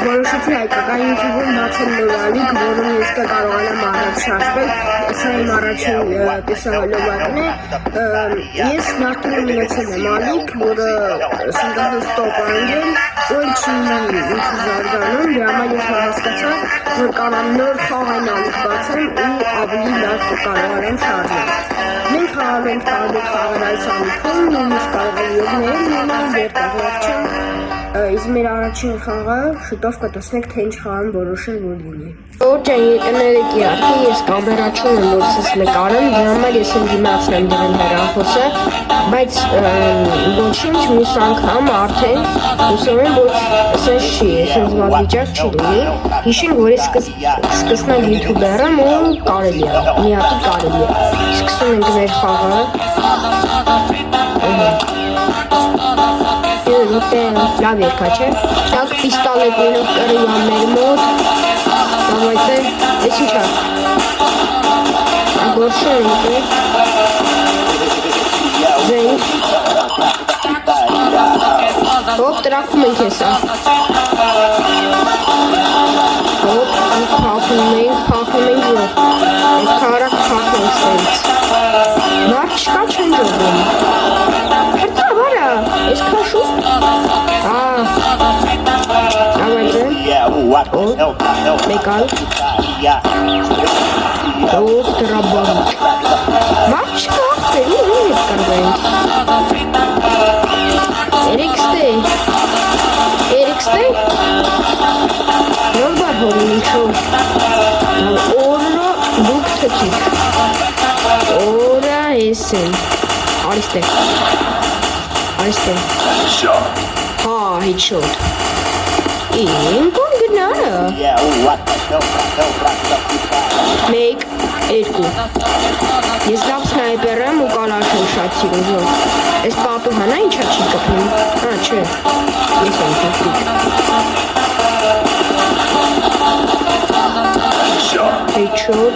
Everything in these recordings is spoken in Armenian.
որոշեցի հայկական YouTube-ում բացել նորալիք, որում ես կկարողանամ առաջ շարժվել, սա իմ առաջին տեսահոլովակն է, ես նախկինում ունեցել եմ ալիք, որը սնդահը ստոպ անգել, ու էլ չի ինքը զարգանում, դրա համար ես հասկացա, որ կարող նոր խաղ այն ալիք բացեմ ու ավելի լավ կկարողանամ շարժել։ Մենք խաղալ ենք տարբեր խաղեր այս ալիքում, նույնիսկ կարող է յոգներ լինել, վերտաղող չեմ, իսկ մեր առաջին խաղը շուտով կտեսնեք, թե ինչ խաղան որոշել որ լինի։ Ջան, եկներեք իհարկե, ես կամերաչում եմ, որ սս նկարեմ, դրա համար ես իմ դիմացն եմ դրել հեռախոսը, բայց ոչինչ մյուս անգամ արդեն հուսով եմ, որ սենց չի, սենց վատվիճակ չի լինի, հիշենք, որ ես սկսնակ յութուբեր եմ ու կարելի է, միատի կարելի է, սկսում ենք մեր խաղը, լավ երկա չէ, տակ պիստալետներով կրիվա մեր մոտ, Давайте, ես ինչա, ագորշը ենք է, զենք, հոպ, տրակվում ենք եսա, հոպ, պախնում ենք որ, ես կարակ պախնում սենց, վար չկա չեն ժողում, հրծա վարա, ես կաշում, Մեկալ Ով տրաբանք Մարդ չկա աղբերի ու հետ կարվենք Երիքստե Նոր բար հորին ինչով Օրը դուք թքիք Օրը հեսեն Արիստե Հա հիչոտ Իմ կոն գնարը Մեկ, երկու Ես լավ սնայպեր եմ ու կալաշ եմ շատ սիրում որ Ես պատու հանա ինչա չի կպնում չէ Ես եմ կպրիկ Հեչոտ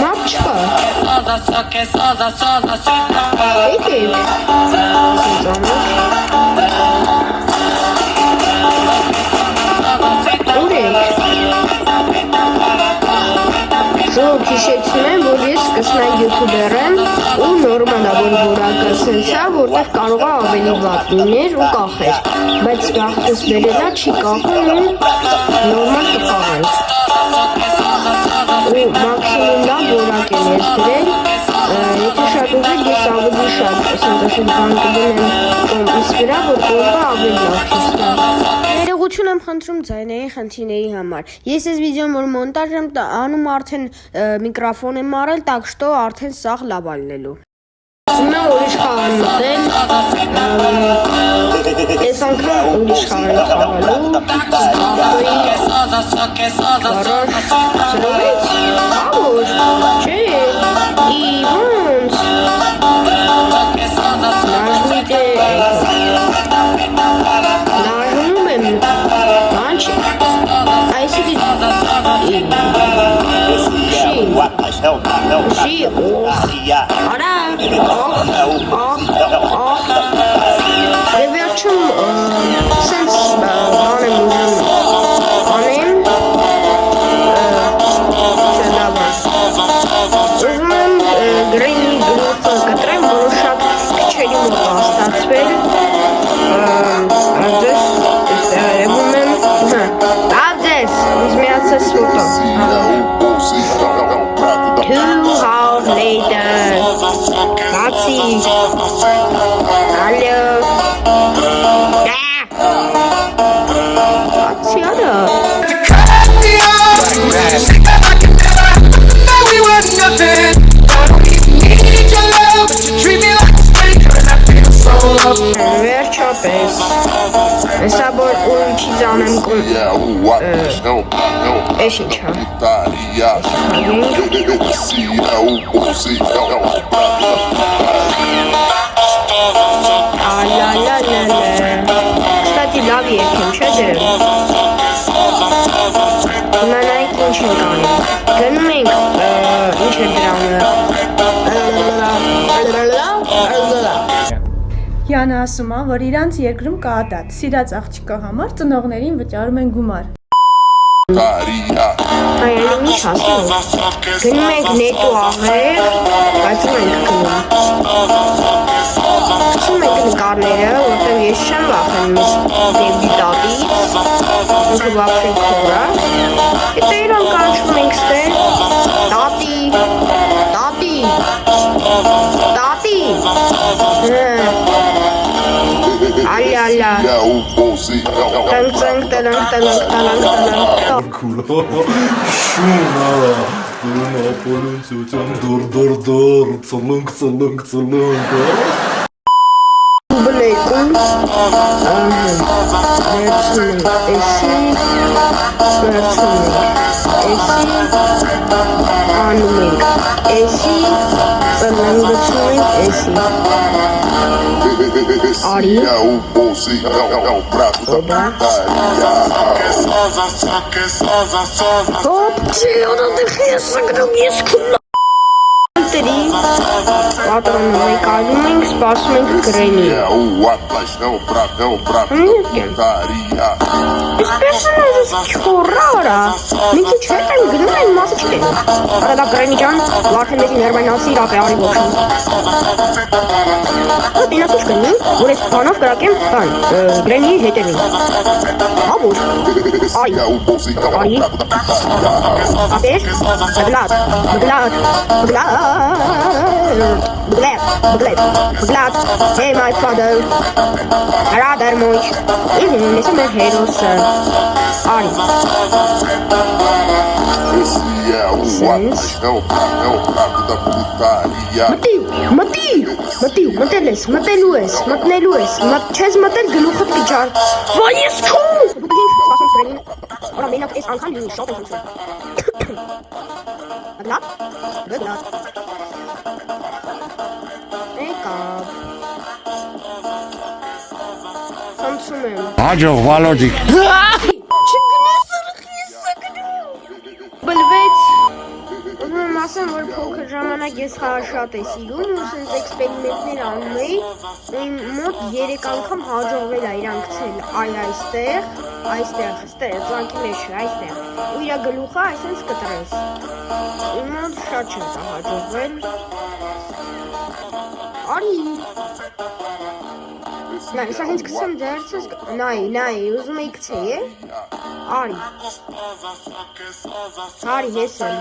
Մապ չկա Եկեք Ուր եք Ժողով հիշեցնում եմ, որ ես սկսնակ յութուբեր եմ ու նորմալ է, որ որակը սենցա, որտեղ կարող է ավելի վատ լիներ ու կախեր բայց վաղտս բերելա չի կախում ու նորմալ կխաղանք ու մաքսիմում լավ որակ եմ ես գրել եթե շատ ուզեք ես ավելի շատ սենտասիտ բան կդեմ կոմպիս վրա, որ կողը ավելի լավ չստա Ներողություն եմ խնդրում ձայնային խնդիրների համար Ես այս վիդեոն որ մոնտաժ եմ անում արդեն միկրոֆոն եմ առել, так что արդեն սաղ լավ ալնելու Հիմա ուրիշ խաղ եմ մտել Այս անգամ ուրիշ խաղ եմ խաղալու Կարար Սրովեց Ավոր Չէ Իվանց Նաժնիտ է Նաժնում եմ Բանչ Այսիդի Շի Արա Վերջում սենց բան եմ ուժում անեմ Ուզում եմ գրենի գրոծը կտրեմ, որը շատ քչերի մոտ աստացվել Ձեզ երևում եմ Լավ ձեզ, ինձ միացես ֆոտո 2 hours later Բացի Ալո Բացի արա Վերջապես Հեսա որ ուրիչի ձանեմ Էշ ինչա Կստատի լավ երկեմ չէ դրեմ Ունանայք ինչ ենք անում Գնում ենք ինչ է դրանը Յանը ասում է, որ իրանց երկրում կա ադատ, սիրած աղջկա համար ծնողներին վճարում են գումար։ Այանի ինչ ասում գնում ենք նետու աղեր, բացում ենք գնում։ Գցում ենք նկարները, որտեղ ես չեմ վախենում ես դեպի տատից, ինքը վախեն քորա։ Հետո իրան կանչում ենք ստեղ, տատի, տատի, տատի, Ալյալա, տանք, Շունալա, Ապոլոն ծոցան դոր, ծլունք, բլեկում, վերցում ենք էսի, անում ենք էսի, ծլանգցում ենք էսի, արի, հոպ, չի, օրադեղ ես սգրում, ես քունա Տրի, պատրանում ենք, այլում ենք, սպասում ենք գրենի Իսպես նոզս չորրա արա, մի քիչ հետ են գնում են մասը չտեն Արա դա գրենի ճան, վարդենեզի ներվայնացի իրապ է արի ոչում Տինաս ուչ կնի, որ ես բանով կրակեմ, բան, գրենի հետևին Աբուր, արի, ապեր, Բգլատ, hey my father, brother մոյ, լեսը մեր հերոսը, արի մտելու ես, չես մտել գլուխըտ կիջար, վայ ես չում, սպասում սրենին, որա մենակ ես անգամ լինի, շոտ են խնդրում, բգլատ, Եկավ, խնդրում եմ, Հաջող Վալոդիկ չգնես րխիս սգրում, բլվեց, ուզում եմ ասեմ, որ փոքր ժամանակ ես խաղը շատ է սիրում ու սենց էքսպերիմենտներ անում էի իմ մոտ 3 անգամ հաջողվել է իրան գցել այստեղ, ստեղ, ծանքի մեջ, այստեղ ու իրա գլուխը այսենց կտրես իմ մոտ շատ չեմ տա հաջողվել Արի Նայ, սա հենց գցեմ դերցս, նայ, ուզում էի գցեի, արի Արի, ես եմ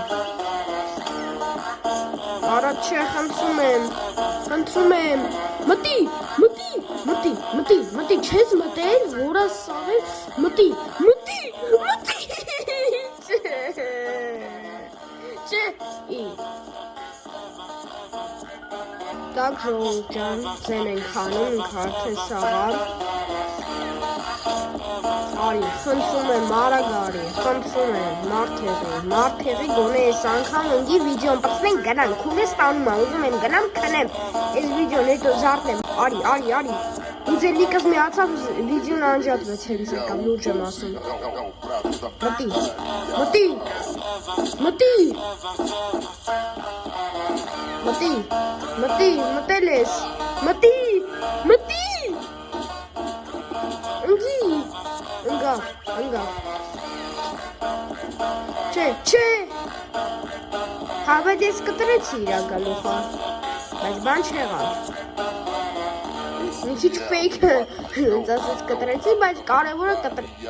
Արա չէ, խնդրում եմ Մտի, չես մտել, որա սաղել, մտի Չէ, Так, ժողովուրդ ջան, ձեն ենք հանում, ինք արդեն սաղավ Արի, խնդրում եմ, արագ արի, խնդրում եմ, մարդեղի, գոնե ես անգամ ընգի վիդեոն պծնենք գնան, քուղ ես տանում եմ, ուզում եմ գնամ քնեմ, ես վիդեոն հետո զարդնեմ, արի, ու ձեր լիկս միացավ վիդեոն անջատվեց հենց եկավ, լուրջ եմ ասում, մտել ես, մտի, ընգավ, չէ, հավետ ես կտրեցի իրա գալուխա, բայց բան չեղավ, մի քիչ ֆեյք, ինձ ասեց կտրեցի, բայց կարևորը կտրեցի